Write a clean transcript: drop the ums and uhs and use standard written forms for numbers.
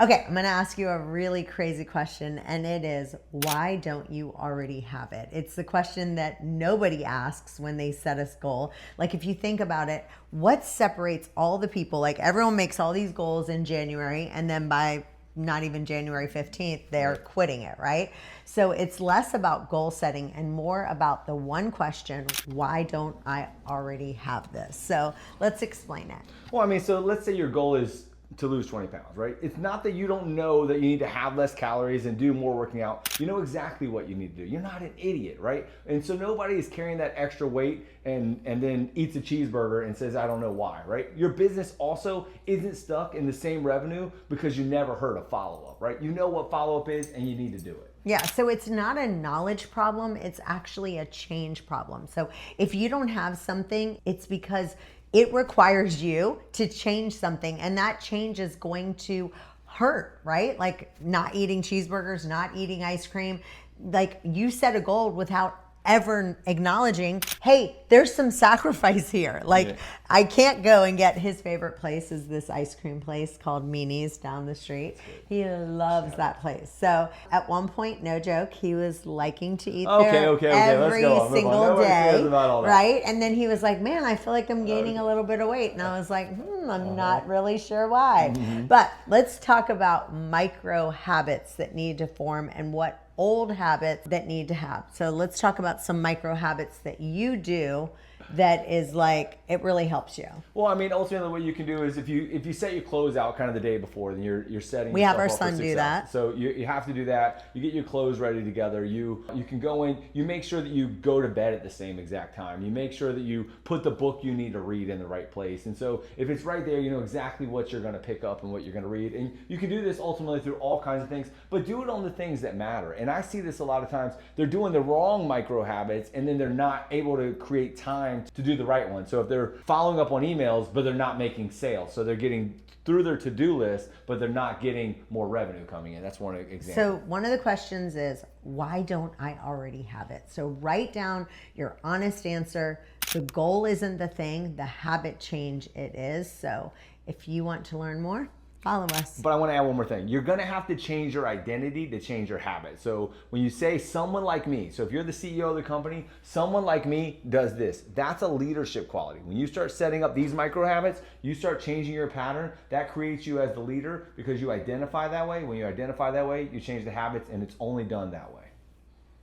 Okay, I'm going to ask you a really crazy question, and it is, why don't you already have it? It's the question that nobody asks when they set a goal. Like, if you think about it, what separates all the people? Like, everyone makes all these goals in January, and then by not even January 15th, they're quitting it, right? So it's less about goal setting and more about the one question, why don't I already have this? So let's explain it. Well, I mean, so let's say your goal is to lose 20 pounds, right? It's not that you don't know that you need to have less calories and do more working out. You know exactly what you need to do. You're not an idiot, right? And so nobody is carrying that extra weight and then eats a cheeseburger and says, I don't know why, right? Your business also isn't stuck in the same revenue because you never heard of follow-up, right? You know what follow-up is and you need to do it. Yeah, so it's not a knowledge problem, it's actually a change problem. So if you don't have something, it's because it requires you to change something, and that change is going to hurt, right? Like not eating cheeseburgers, not eating ice cream. Like, you set a goal without ever acknowledging, hey, there's some sacrifice here. Like, Yeah. I can't go and get his favorite place is this ice cream place called Meanies down the street. He loves that place. So at one point, no joke, he was liking to eat there Okay. Let's every go on, move on. single Nobody cares day, about all that. right? And then he was like, man, I feel like I'm gaining a little bit of weight. And I was like, I'm not really sure why. But let's talk about micro habits that need to form and what old habits that need to have. So let's talk about some micro habits that you do that is like, it really helps you. Well, I mean, ultimately, what you can do is if you set your clothes out kind of the day before, then you're setting. We have our yourself up for son do success. that. So you have to do that. You get your clothes ready together. You can go in. You make sure that you go to bed at the same exact time. You make sure that you put the book you need to read in the right place. And so if it's right there, you know exactly what you're going to pick up and what you're going to read. And you can do this ultimately through all kinds of things, but do it on the things that matter. And I see this a lot of times. They're doing the wrong micro habits, and then they're not able to create time to do the right one. So if they're following up on emails, but they're not making sales, so they're getting through their to-do list, but they're not getting more revenue coming in. That's one example. So one of the questions is, why don't I already have it? So write down your honest answer. The goal isn't the thing, the habit change it is. So if you want to learn more, follow us. But I want to add one more thing. You're going to have to change your identity to change your habits. So when you say someone like me, so if you're the CEO of the company, someone like me does this. That's a leadership quality. When you start setting up these micro habits, you start changing your pattern. That creates you as the leader because you identify that way. When you identify that way, you change the habits, and it's only done that way.